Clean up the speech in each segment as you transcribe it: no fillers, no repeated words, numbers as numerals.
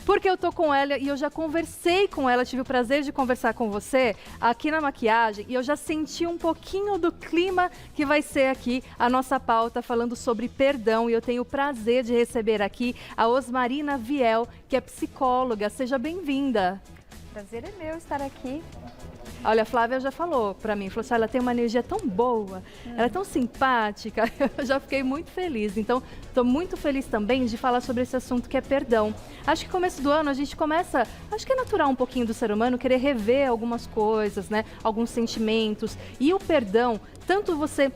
Porque eu tô com ela e eu já conversei com ela, tive o prazer de conversar com você aqui na maquiagem e eu já senti um pouquinho do clima que vai ser aqui a nossa pauta falando sobre perdão e eu tenho o prazer de receber aqui a Osmarina Viel, que é psicóloga. Seja bem-vinda. Prazer é meu estar aqui. Olha, a Flávia já falou pra mim, falou assim, ela tem uma energia tão boa, ela é tão simpática, eu já fiquei muito feliz. Então, estou muito feliz também de falar sobre esse assunto que é perdão. Acho que começo do ano a gente começa, acho que é natural um pouquinho do ser humano querer rever algumas coisas, né? Alguns sentimentos. E o perdão, tanto você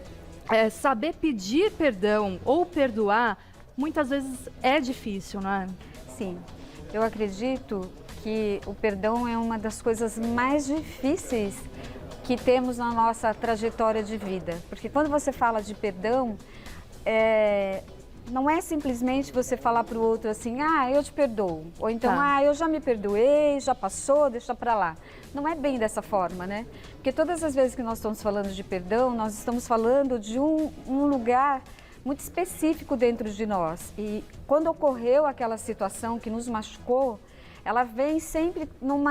saber pedir perdão ou perdoar, muitas vezes é difícil, não é? Sim, eu acredito que o perdão é uma das coisas mais difíceis que temos na nossa trajetória de vida. Porque quando você fala de perdão, não é simplesmente você falar para o outro assim, ah, eu te perdoo. Ou então, ah, eu já me perdoei, já passou, deixa para lá. Não é bem dessa forma, né? Porque todas as vezes que nós estamos falando de perdão, nós estamos falando de um lugar muito específico dentro de nós. E quando ocorreu aquela situação que nos machucou, ela vem sempre num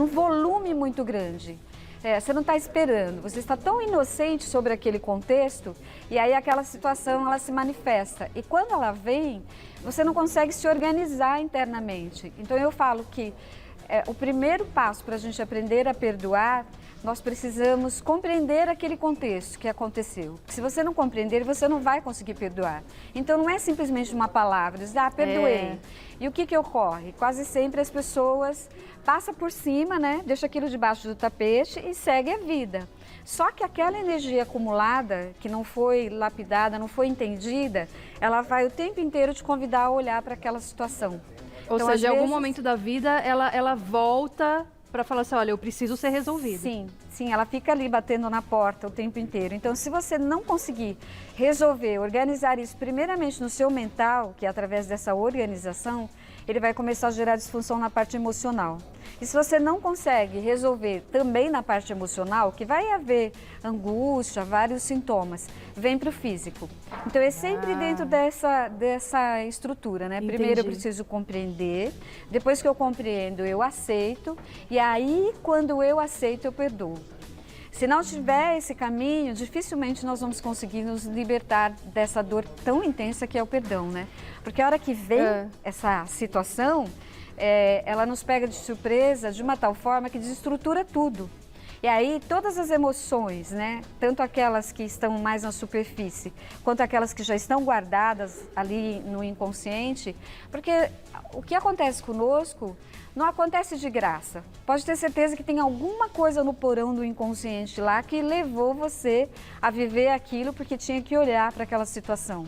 volume muito grande. Você não está esperando, você está tão inocente sobre aquele contexto e aí aquela situação ela se manifesta. E quando ela vem, você não consegue se organizar internamente. Então eu falo que o primeiro passo para a gente aprender a perdoar, nós precisamos compreender aquele contexto que aconteceu. Se você não compreender, você não vai conseguir perdoar. Então não é simplesmente uma palavra, dizer, ah, perdoei. E o que ocorre? Quase sempre as pessoas passam por cima, né? Deixa aquilo debaixo do tapete e segue a vida. Só que aquela energia acumulada, que não foi lapidada, não foi entendida, ela vai o tempo inteiro te convidar a olhar para aquela situação. Ou então, seja, em algum momento da vida, ela volta para falar assim, olha, eu preciso ser resolvido. Sim, ela fica ali batendo na porta o tempo inteiro. Então, se você não conseguir resolver, organizar isso primeiramente no seu mental, que é através dessa organização, ele vai começar a gerar disfunção na parte emocional. E se você não consegue resolver também na parte emocional, que vai haver angústia, vários sintomas, vem para o físico. Então é sempre dentro dessa estrutura, né? Entendi. Primeiro eu preciso compreender, depois que eu compreendo eu aceito, e aí quando eu aceito eu perdoo. Se não tiver esse caminho, dificilmente nós vamos conseguir nos libertar dessa dor tão intensa que é o perdão, né? Porque a hora que vem essa situação, ela nos pega de surpresa de uma tal forma que desestrutura tudo. E aí todas as emoções, né, tanto aquelas que estão mais na superfície, quanto aquelas que já estão guardadas ali no inconsciente, porque o que acontece conosco não acontece de graça. Pode ter certeza que tem alguma coisa no porão do inconsciente lá que levou você a viver aquilo porque tinha que olhar para aquela situação.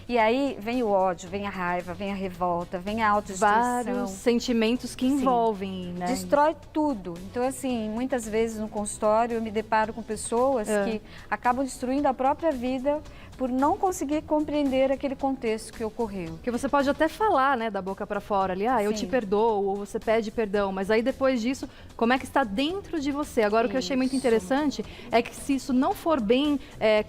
E aí vem o ódio, vem a raiva, vem a revolta, vem a autodestruição. Vários sentimentos que envolvem, né? Destrói tudo. Então, assim, muitas vezes no consultório eu me deparo com pessoas que acabam destruindo a própria vida por não conseguir compreender aquele contexto que ocorreu. Porque você pode até falar, né, da boca para fora ali, ah, eu te perdoo, ou você pede perdão, mas aí depois disso, como é que está dentro de você? Agora, o que eu achei muito interessante é que se isso não for bem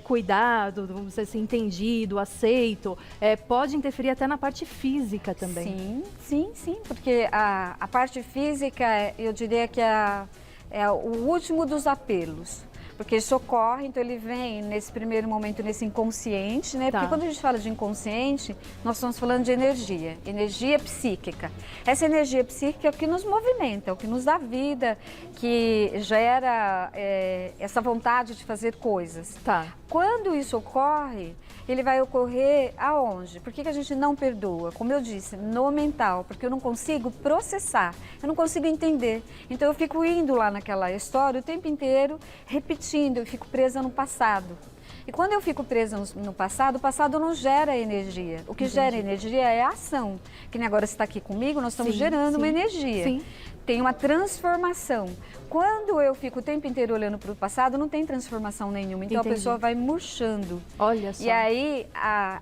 cuidado, vamos dizer assim, entendido, aceito, pode interferir até na parte física também. Sim, porque a parte física, eu diria que é o último dos apelos. Porque isso ocorre, então ele vem nesse primeiro momento, nesse inconsciente, né? Porque quando a gente fala de inconsciente, nós estamos falando de energia psíquica. Essa energia psíquica é o que nos movimenta, é o que nos dá vida, que gera essa vontade de fazer coisas. Quando isso ocorre, ele vai ocorrer aonde? Por que a gente não perdoa? Como eu disse, no mental, porque eu não consigo processar, eu não consigo entender. Então eu fico indo lá naquela história o tempo inteiro, repetindo, eu fico presa no passado. E quando eu fico presa no passado, o passado não gera energia. O que gera energia é a ação. Que nem agora você está aqui comigo, nós estamos gerando uma energia. Tem uma transformação. Quando eu fico o tempo inteiro olhando para o passado, não tem transformação nenhuma. Então a pessoa vai murchando. Olha só. E aí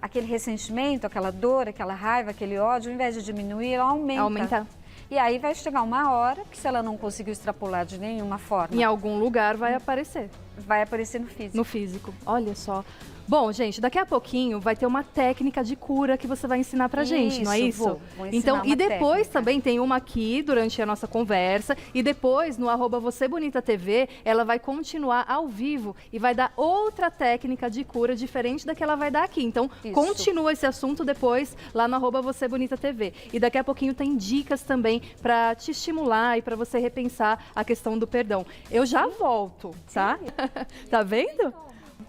aquele ressentimento, aquela dor, aquela raiva, aquele ódio, ao invés de diminuir, ela aumenta. E aí vai chegar uma hora que se ela não conseguiu extrapolar de nenhuma forma... Em algum lugar vai aparecer. Vai aparecer no físico. No físico. Olha só. Bom, gente, daqui a pouquinho vai ter uma técnica de cura que você vai ensinar pra gente, não é isso? Vou ensinar então, uma e depois técnica. também tem uma aqui durante a nossa conversa e depois no @VocêBonitaTV, ela vai continuar ao vivo e vai dar outra técnica de cura diferente da que ela vai dar aqui. Então, continua esse assunto depois lá no @VocêBonitaTV. E daqui a pouquinho tem dicas também pra te estimular e pra você repensar a questão do perdão. Eu já volto, tá? Tá vendo?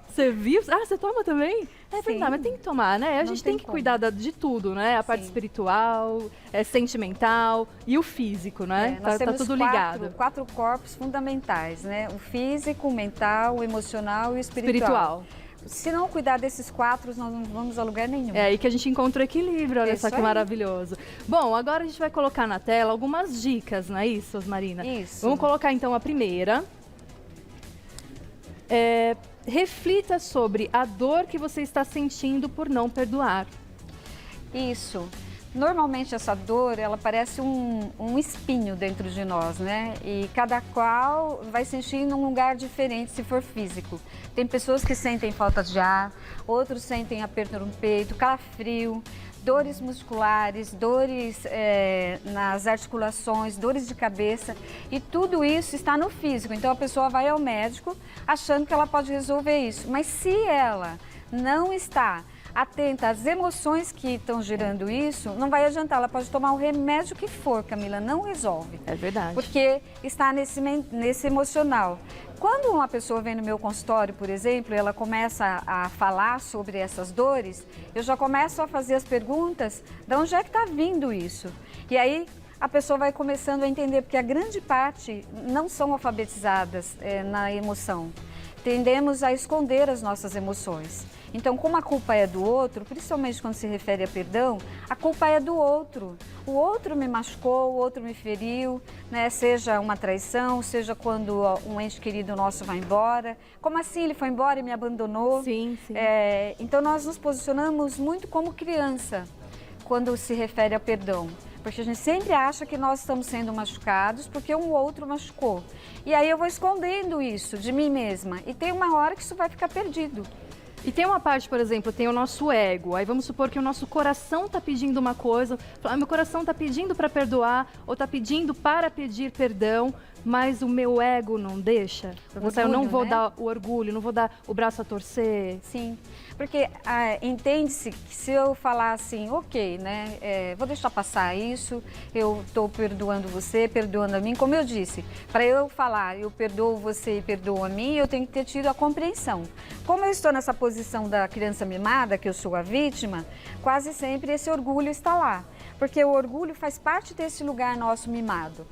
Você viu? Ah, você toma também? É verdade, mas tem que tomar, né? A gente tem que cuidar de tudo, né? A parte espiritual, sentimental e o físico, né? Nós temos tudo ligado. quatro corpos fundamentais, né? O físico, o mental, o emocional e o espiritual. Se não cuidar desses 4, nós não vamos a lugar nenhum. É aí que a gente encontra o equilíbrio, olha só que aí. Maravilhoso. Bom, agora a gente vai colocar na tela algumas dicas, não é isso, Osmarina? Isso. Vamos colocar então a primeira. Reflita sobre a dor que você está sentindo por não perdoar. Isso. Normalmente essa dor, ela parece um espinho dentro de nós, né? E cada qual vai sentir em um lugar diferente, se for físico. Tem pessoas que sentem falta de ar, outros sentem aperto no peito, calafrio, dores musculares, dores nas articulações, dores de cabeça, e tudo isso está no físico. Então a pessoa vai ao médico achando que ela pode resolver isso, mas se ela não está atenta às emoções que estão gerando isso, não vai adiantar, ela pode tomar o remédio que for, Camila, não resolve. É verdade. Porque está nesse emocional. Quando uma pessoa vem no meu consultório, por exemplo, ela começa a falar sobre essas dores, eu já começo a fazer as perguntas, de onde é que está vindo isso? E aí a pessoa vai começando a entender, porque a grande parte não são alfabetizadas na emoção. Tendemos a esconder as nossas emoções. Então, como a culpa é do outro, principalmente quando se refere a perdão, a culpa é do outro. O outro me machucou, o outro me feriu, né? Seja uma traição, seja quando um ente querido nosso vai embora. Como assim ele foi embora e me abandonou? Sim, sim. Então, nós nos posicionamos muito como criança quando se refere a perdão. Porque a gente sempre acha que nós estamos sendo machucados porque um outro machucou. E aí eu vou escondendo isso de mim mesma. E tem uma hora que isso vai ficar perdido. E tem uma parte, por exemplo, tem o nosso ego. Aí vamos supor que o nosso coração está pedindo uma coisa, meu coração está pedindo para perdoar ou está pedindo para pedir perdão, mas o meu ego não deixa. Eu não vou dar o orgulho, não vou dar o braço a torcer. Sim, porque entende-se que se eu falar assim, ok, né, vou deixar passar isso, eu estou perdoando você, perdoando a mim, como eu disse, para eu falar eu perdoo você e perdoo a mim, eu tenho que ter tido a compreensão. Como eu estou nessa posição da criança mimada, que eu sou a vítima, quase sempre esse orgulho está lá, porque o orgulho faz parte desse lugar nosso mimado.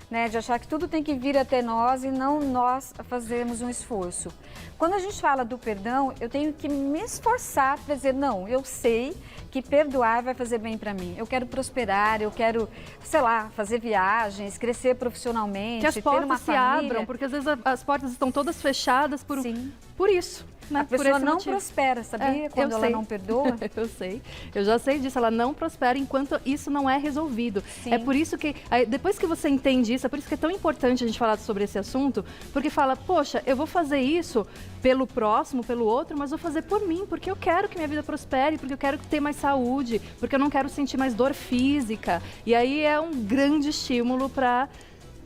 Né, de achar que tudo tem que vir até nós e não nós fazermos um esforço. Quando a gente fala do perdão, eu tenho que me esforçar para dizer, não, eu sei que perdoar vai fazer bem para mim. Eu quero prosperar, eu quero, sei lá, fazer viagens, crescer profissionalmente, que as portas ter uma se família. abram, porque às vezes as portas estão todas fechadas por isso. Né? A pessoa não motivo. Prospera, sabia? Quando ela não perdoa. Eu sei, eu já sei disso, ela não prospera enquanto isso não é resolvido. Sim. É por isso que, depois que você entende isso, é por isso que é tão importante a gente falar sobre esse assunto, porque fala, poxa, eu vou fazer isso pelo próximo, pelo outro, mas vou fazer por mim, porque eu quero que minha vida prospere, porque eu quero ter mais saúde, porque eu não quero sentir mais dor física. E aí é um grande estímulo para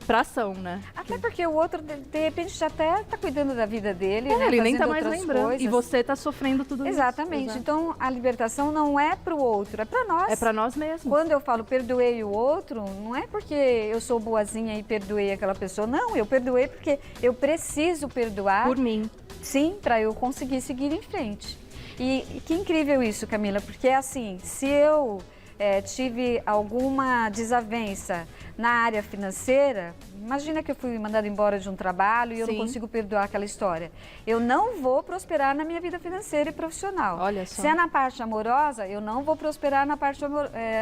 ação, né? Até porque o outro, de repente, já até está cuidando da vida dele, né? Ele nem está mais outras lembrando. coisas. E você está sofrendo tudo isso. Exatamente. Então, a libertação não é para o outro, é para nós. É para nós mesmos. Quando eu falo perdoei o outro, não é porque eu sou boazinha e perdoei aquela pessoa. Não, eu perdoei porque eu preciso perdoar. Por mim. Sim, para eu conseguir seguir em frente. E que incrível isso, Camila, porque é assim, se eu tive alguma desavença na área financeira, imagina que eu fui mandada embora de um trabalho e eu não consigo perdoar aquela história. Eu não vou prosperar na minha vida financeira e profissional. Olha só. Se é na parte amorosa, eu não vou prosperar na parte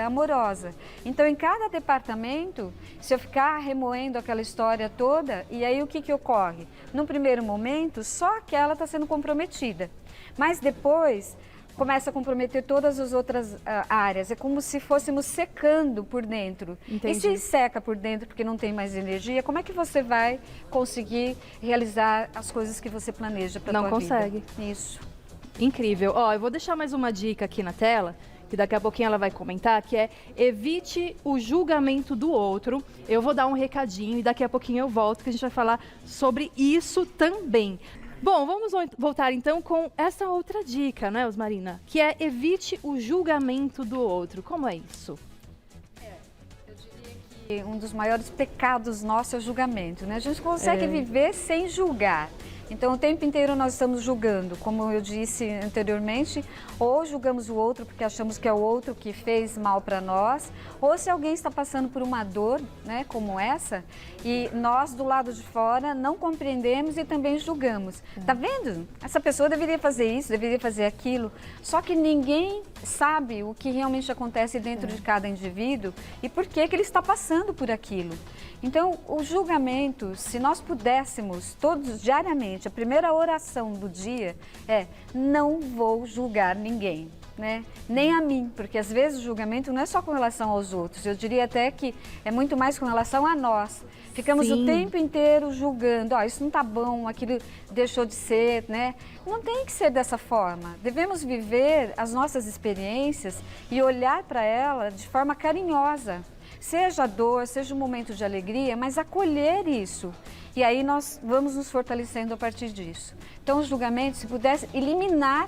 amorosa. Então, em cada departamento, se eu ficar remoendo aquela história toda, e aí o que ocorre? No primeiro momento, só aquela está sendo comprometida. Mas depois começa a comprometer todas as outras áreas. É como se fôssemos secando por dentro. Entendi. E se seca por dentro porque não tem mais energia, como é que você vai conseguir realizar as coisas que você planeja para a tua vida? Não consegue. Isso. Incrível. Ó, eu vou deixar mais uma dica aqui na tela, que daqui a pouquinho ela vai comentar, que é evite o julgamento do outro. Eu vou dar um recadinho e daqui a pouquinho eu volto, que a gente vai falar sobre isso também. Bom, vamos voltar então com essa outra dica, né, Osmarina? Que é evite o julgamento do outro. Como é isso? Eu diria que um dos maiores pecados nossos é o julgamento, né? A gente consegue viver sem julgar. Então, o tempo inteiro nós estamos julgando, como eu disse anteriormente, ou julgamos o outro porque achamos que é o outro que fez mal para nós, ou se alguém está passando por uma dor, né, como essa, e nós do lado de fora não compreendemos e também julgamos. Tá vendo? Essa pessoa deveria fazer isso, deveria fazer aquilo, só que ninguém sabe o que realmente acontece dentro de cada indivíduo e por que ele está passando por aquilo. Então, o julgamento, se nós pudéssemos todos diariamente, a primeira oração do dia é: não vou julgar ninguém, né? Nem a mim, porque às vezes o julgamento não é só com relação aos outros, eu diria até que é muito mais com relação a nós. Ficamos o tempo inteiro julgando, isso não tá bom, aquilo deixou de ser, né? Não tem que ser dessa forma. Devemos viver as nossas experiências e olhar para ela de forma carinhosa. Seja a dor, seja um momento de alegria, mas acolher isso. E aí nós vamos nos fortalecendo a partir disso. Então, o julgamento, se pudesse eliminar,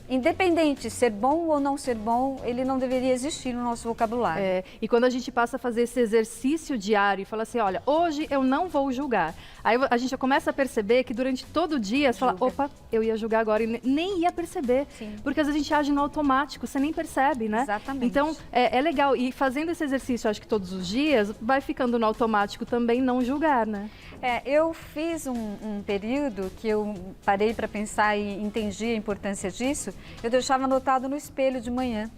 independente ser bom ou não ser bom, ele não deveria existir no nosso vocabulário. E quando a gente passa a fazer esse exercício diário e fala assim, olha, hoje eu não vou julgar. Aí a gente já começa a perceber que durante todo o dia você fala, opa, eu ia julgar agora e nem ia perceber. Sim. Porque às vezes a gente age no automático, você nem percebe, né? Exatamente. Então, é legal. E fazendo esse exercício, acho que todos os dias, vai ficando no automático também não julgar, né? Eu fiz um período que eu parei para pensar e entendi a importância disso. Eu deixava anotado no espelho de manhã,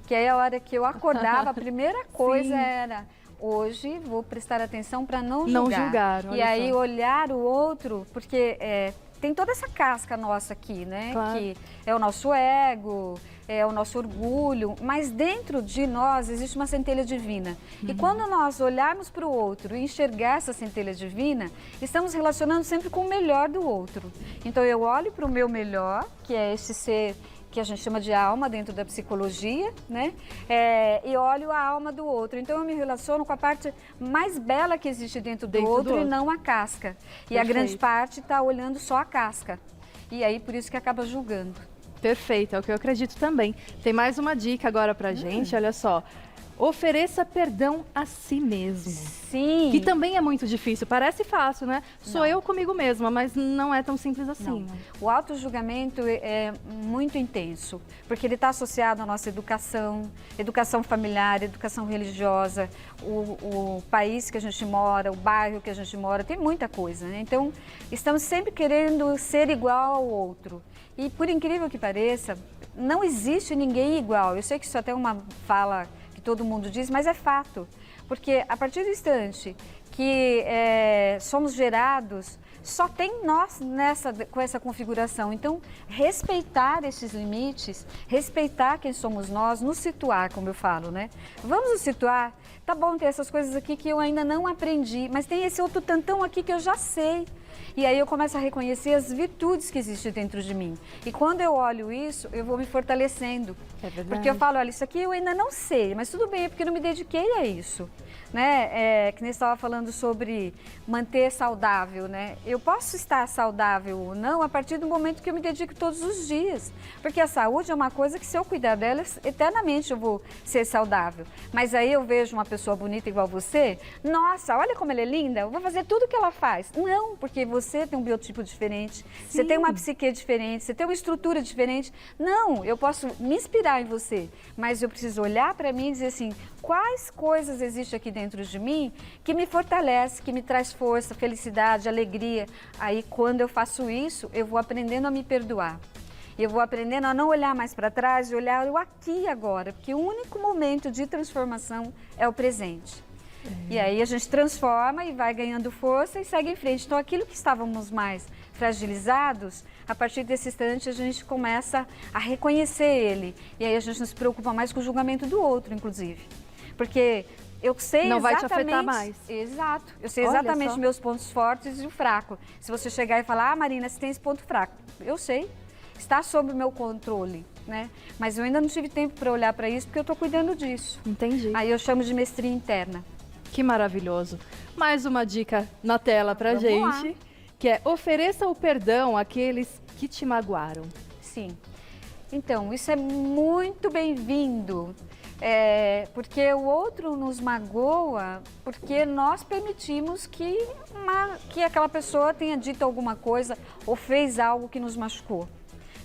que aí a hora que eu acordava, a primeira coisa era: hoje vou prestar atenção para não julgar. Não julgar, olha e aí só. olhar o outro, porque tem toda essa casca nossa aqui, né? Claro. Que é o nosso ego, é o nosso orgulho, mas dentro de nós existe uma centelha divina. E quando nós olharmos para o outro e enxergar essa centelha divina, estamos relacionando sempre com o melhor do outro. Então eu olho para o meu melhor, que é esse ser que a gente chama de alma dentro da psicologia, né? E olho a alma do outro. Então eu me relaciono com a parte mais bela que existe dentro do outro e não a casca. E a grande parte está olhando só a casca. E aí por isso que acaba julgando. Perfeito, é o que eu acredito também. Tem mais uma dica agora pra gente, olha só. Ofereça perdão a si mesmo. Sim. Que também é muito difícil. Parece fácil, né? Sou eu comigo mesma, mas não é tão simples assim. Não. O auto-julgamento é muito intenso, porque ele está associado à nossa educação, educação familiar, educação religiosa, o país que a gente mora, o bairro que a gente mora, tem muita coisa, né? Então, estamos sempre querendo ser igual ao outro. E, por incrível que pareça, não existe ninguém igual. Eu sei que isso até é uma fala que todo mundo diz, mas é fato. Porque a partir do instante que somos gerados, só tem nós com essa configuração. Então, respeitar esses limites, respeitar quem somos nós, nos situar, como eu falo, né? Vamos nos situar. Tá bom, tem essas coisas aqui que eu ainda não aprendi, mas tem esse outro tantão aqui que eu já sei. E aí eu começo a reconhecer as virtudes que existem dentro de mim. E quando eu olho isso, eu vou me fortalecendo. É verdade. Porque eu falo, olha, isso aqui eu ainda não sei, mas tudo bem, é porque eu não me dediquei a isso. Né? Que nem estava falando sobre manter saudável, né? Eu posso estar saudável ou não a partir do momento que eu me dedico todos os dias. Porque a saúde é uma coisa que, se eu cuidar dela, eternamente eu vou ser saudável. Mas aí eu vejo uma pessoa bonita igual você, nossa, olha como ela é linda, eu vou fazer tudo o que ela faz. Não, porque você tem um biotipo diferente, você tem uma psique diferente, você tem uma estrutura diferente. Não, eu posso me inspirar em você, mas eu preciso olhar para mim e dizer assim, quais coisas existem aqui dentro de mim que me fortalece, que me traz força, felicidade, alegria. Aí, quando eu faço isso, eu vou aprendendo a me perdoar. Eu vou aprendendo a não olhar mais para trás e olhar o aqui e agora, porque o único momento de transformação é o presente. E aí a gente transforma e vai ganhando força e segue em frente. Então, aquilo que estávamos mais fragilizados, a partir desse instante a gente começa a reconhecer ele. E aí a gente não se preocupa mais com o julgamento do outro, inclusive. Porque eu sei não exatamente... vai te afetar mais. Exato. Eu sei exatamente os meus pontos fortes e o fraco. Se você chegar e falar, Marina, você tem esse ponto fraco. Eu sei. está sob o meu controle, né? Mas eu ainda não tive tempo para olhar para isso porque eu estou cuidando disso. Entendi. Aí eu chamo de mestria interna. Que maravilhoso. Mais uma dica na tela pra Vamos gente, lá. que é ofereça o perdão àqueles que te magoaram. Sim. Então, isso é muito bem-vindo, porque o outro nos magoa porque nós permitimos que aquela pessoa tenha dito alguma coisa ou fez algo que nos machucou,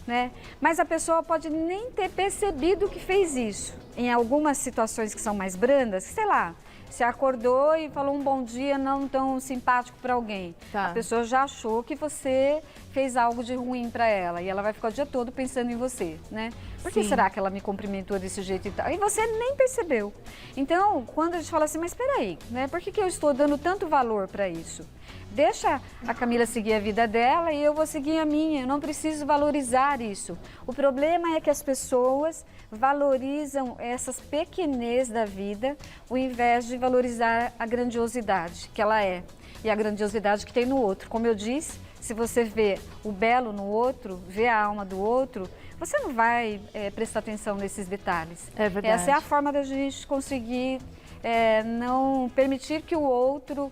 né? Mas a pessoa pode nem ter percebido que fez isso. Em algumas situações que são mais brandas, sei lá, você acordou e falou um bom dia não tão simpático para alguém. Tá. A pessoa já achou que você fez algo de ruim para ela e ela vai ficar o dia todo pensando em você, né? Por que Sim. será que ela me cumprimentou desse jeito e tal? E você nem percebeu. Então, quando a gente fala assim, mas espera aí, né? Por que eu estou dando tanto valor para isso? Deixa a Camila seguir a vida dela e eu vou seguir a minha. Eu não preciso valorizar isso. O problema é que as pessoas valorizam essas pequenez da vida, ao invés de valorizar a grandiosidade que ela é e a grandiosidade que tem no outro. Como eu disse, se você vê o belo no outro, vê a alma do outro, você não vai prestar atenção nesses detalhes. É verdade. Essa é a forma da gente conseguir não permitir que o outro,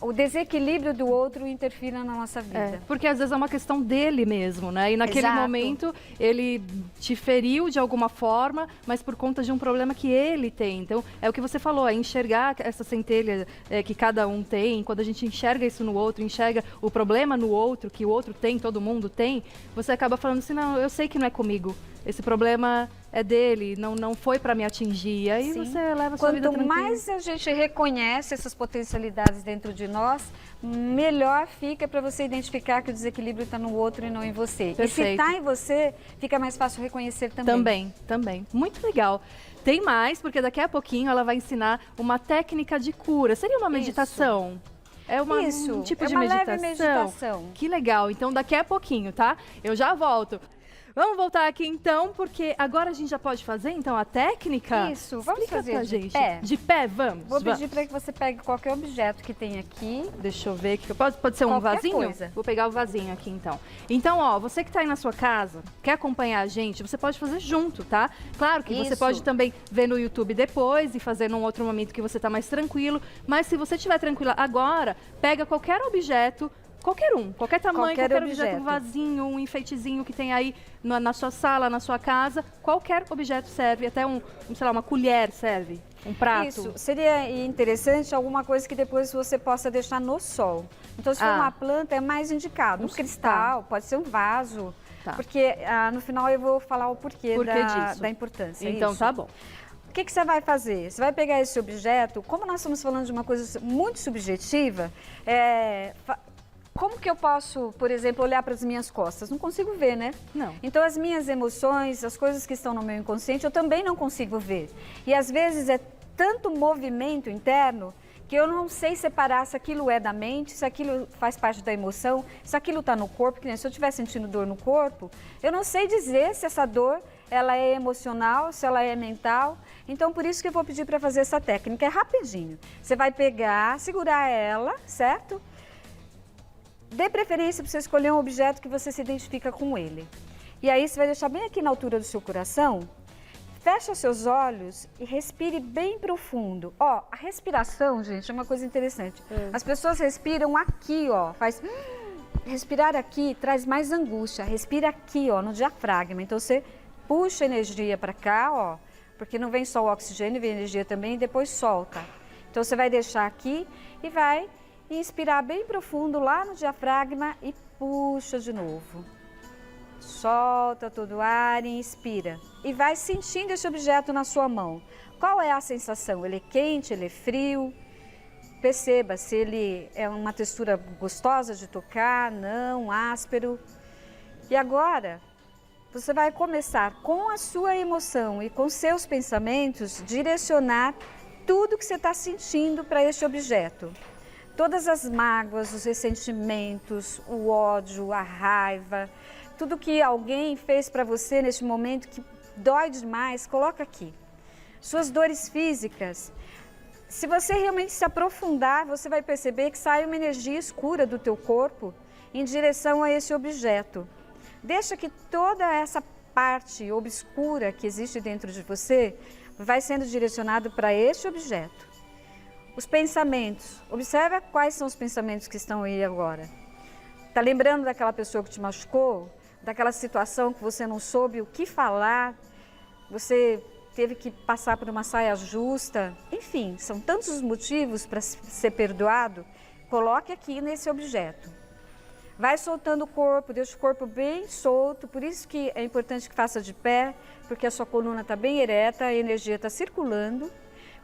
o desequilíbrio do outro interfira na nossa vida. Porque às vezes é uma questão dele mesmo, né? E naquele Exato. momento ele te feriu de alguma forma, mas por conta de um problema que ele tem. Então, é o que você falou, é enxergar essa centelha que cada um tem. Quando a gente enxerga isso no outro, enxerga o problema no outro, que o outro tem, todo mundo tem, você acaba falando assim, não, eu sei que não é comigo. Esse problema é dele, não foi para me atingir. E aí Sim. você leva a sua vida Quanto tranquila. mais a gente reconhece essas potencialidades dentro de nós, melhor fica para você identificar que o desequilíbrio está no outro e não em você. Perfeito. E se está em você, fica mais fácil reconhecer também. Também. Muito legal. Tem mais, porque daqui a pouquinho ela vai ensinar uma técnica de cura. Seria uma meditação? É um tipo de uma meditação? leve meditação. Que legal. Então daqui a pouquinho, tá? Eu já volto. Vamos voltar aqui então, porque agora a gente já pode fazer então a técnica? Isso, vamos Explica fazer pra de gente. pé. De pé, vamos. Vou vamos. pedir para que você pegue qualquer objeto que tem aqui. Deixa eu ver aqui. Pode ser um Qualquer vasinho? coisa. Vou pegar o vasinho aqui então. Então, ó, você que tá aí na sua casa, quer acompanhar a gente, você pode fazer junto, tá? Claro que você Isso. pode também ver no YouTube depois e fazer num outro momento que você tá mais tranquilo. Mas se você estiver tranquila agora, pega qualquer objeto, qualquer um, qualquer tamanho, qualquer objeto, um vasinho, um enfeitezinho que tem aí na sua sala, na sua casa, qualquer objeto serve, até sei lá, uma colher serve, um prato. Isso, seria interessante alguma coisa que depois você possa deixar no sol. Então, se for uma planta, é mais indicado. Um cristal, pode ser um vaso, porque no final eu vou falar o porquê da importância. Então, isso. tá bom. O que você vai fazer? Você vai pegar esse objeto, como nós estamos falando de uma coisa muito subjetiva, como que eu posso, por exemplo, olhar para as minhas costas? Não consigo ver, né? Não. Então, as minhas emoções, as coisas que estão no meu inconsciente, eu também não consigo ver. E, às vezes, é tanto movimento interno que eu não sei separar se aquilo é da mente, se aquilo faz parte da emoção, se aquilo está no corpo. Que nem se eu estiver sentindo dor no corpo, eu não sei dizer se essa dor ela é emocional, se ela é mental. Então, por isso que eu vou pedir para fazer essa técnica. É rapidinho. Você vai pegar, segurar ela, certo? Dê preferência para você escolher um objeto que você se identifica com ele. E aí você vai deixar bem aqui na altura do seu coração, fecha seus olhos e respire bem profundo. Ó, a respiração, gente, é uma coisa interessante. As pessoas respiram aqui, ó, faz... Respirar aqui traz mais angústia. Respira aqui, ó, no diafragma. Então você puxa energia para cá, ó, porque não vem só o oxigênio, vem energia também e depois solta. Então você vai deixar aqui e vai inspirar bem profundo lá no diafragma e puxa de novo. Solta todo o ar e inspira. E vai sentindo esse objeto na sua mão. Qual é a sensação? Ele é quente, ele é frio? Perceba se ele é uma textura gostosa de tocar, não, áspero. E agora, você vai começar com a sua emoção e com seus pensamentos, direcionar tudo que você está sentindo para este objeto. Todas as mágoas, os ressentimentos, o ódio, a raiva, tudo que alguém fez para você neste momento que dói demais, coloca aqui. Suas dores físicas. Se você realmente se aprofundar, você vai perceber que sai uma energia escura do teu corpo em direção a esse objeto. Deixa que toda essa parte obscura que existe dentro de você vai sendo direcionado para este objeto. Os pensamentos, observa quais são os pensamentos que estão aí agora. Está lembrando daquela pessoa que te machucou? Daquela situação que você não soube o que falar? Você teve que passar por uma saia justa? Enfim, são tantos os motivos para ser perdoado. Coloque aqui nesse objeto. Vai soltando o corpo, deixa o corpo bem solto, por isso que é importante que faça de pé, porque a sua coluna está bem ereta, a energia está circulando.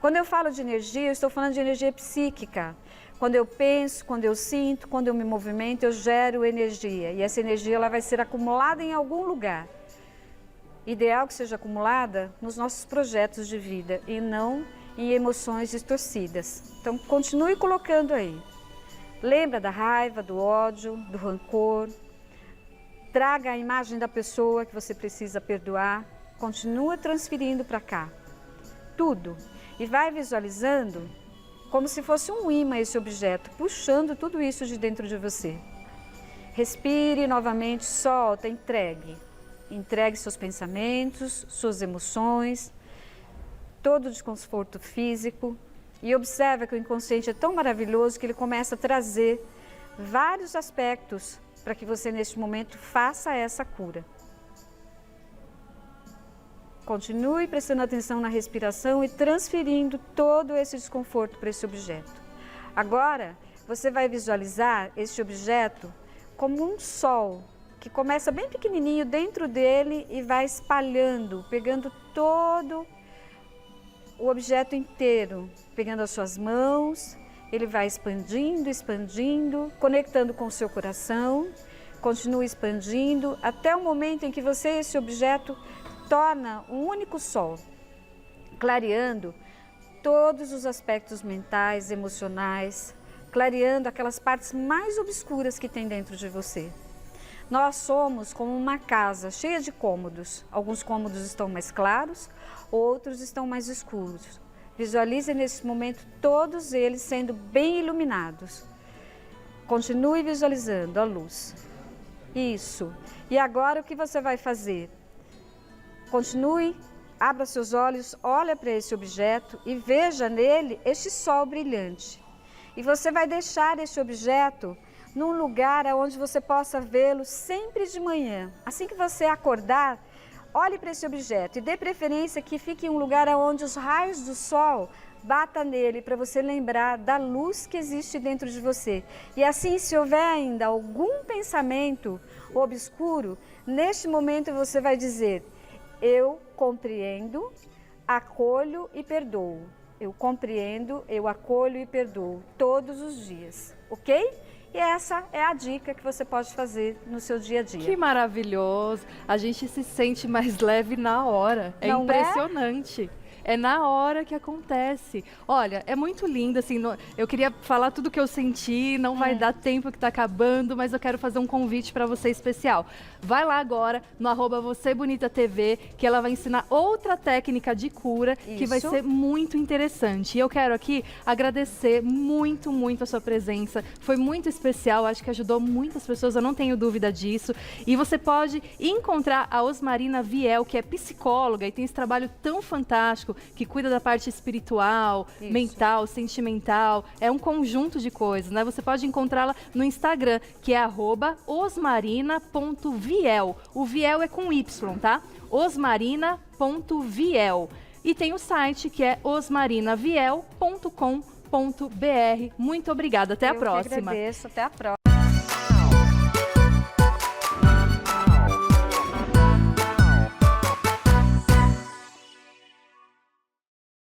Quando eu falo de energia, eu estou falando de energia psíquica. Quando eu penso, quando eu sinto, quando eu me movimento, eu gero energia. E essa energia ela vai ser acumulada em algum lugar. Ideal que seja acumulada nos nossos projetos de vida e não em emoções distorcidas. Então, continue colocando aí. Lembra da raiva, do ódio, do rancor. Traga a imagem da pessoa que você precisa perdoar. Continua transferindo para cá. Tudo. E vai visualizando como se fosse um imã esse objeto, puxando tudo isso de dentro de você. Respire novamente, solta, entregue. Entregue seus pensamentos, suas emoções, todo o desconforto físico. E observa que o inconsciente é tão maravilhoso que ele começa a trazer vários aspectos para que você, neste momento, faça essa cura. Continue prestando atenção na respiração e transferindo todo esse desconforto para esse objeto. Agora, você vai visualizar esse objeto como um sol, que começa bem pequenininho dentro dele e vai espalhando, pegando todo o objeto inteiro, pegando as suas mãos, ele vai expandindo, expandindo, conectando com o seu coração, continua expandindo até o momento em que você, esse objeto, torna um único sol, clareando todos os aspectos mentais, emocionais, clareando aquelas partes mais obscuras que tem dentro de você. Nós somos como uma casa cheia de cômodos. Alguns cômodos estão mais claros, outros estão mais escuros. Visualize nesse momento todos eles sendo bem iluminados. Continue visualizando a luz. Isso. E agora o que você vai fazer? Continue, abra seus olhos, olha para esse objeto e veja nele este sol brilhante. E você vai deixar esse objeto num lugar onde você possa vê-lo sempre de manhã. Assim que você acordar, olhe para esse objeto e dê preferência que fique em um lugar onde os raios do sol batam nele, para você lembrar da luz que existe dentro de você. E assim, se houver ainda algum pensamento obscuro, neste momento você vai dizer: eu compreendo, acolho e perdoo. Eu compreendo, eu acolho e perdoo todos os dias, ok? E essa é a dica que você pode fazer no seu dia a dia. Que maravilhoso! A gente se sente mais leve na hora. É Não impressionante. É na hora que acontece. Olha, é muito lindo, assim, eu queria falar tudo que eu senti, não vai dar tempo que tá acabando, mas eu quero fazer um convite para você especial. Vai lá agora no @VocêBonitaTV, que ela vai ensinar outra técnica de cura que vai ser muito interessante. E eu quero aqui agradecer muito, muito a sua presença. Foi muito especial, acho que ajudou muitas pessoas, eu não tenho dúvida disso. E você pode encontrar a Osmarina Viel, que é psicóloga e tem esse trabalho tão fantástico, que cuida da parte espiritual, mental, sentimental, é um conjunto de coisas, né? Você pode encontrá-la no Instagram, que é @osmarina.viel. O Viel é com Y, tá? osmarina.viel. E tem o site, que é osmarinaviel.com.br. Muito obrigada, até a próxima. Eu que agradeço, até a próxima.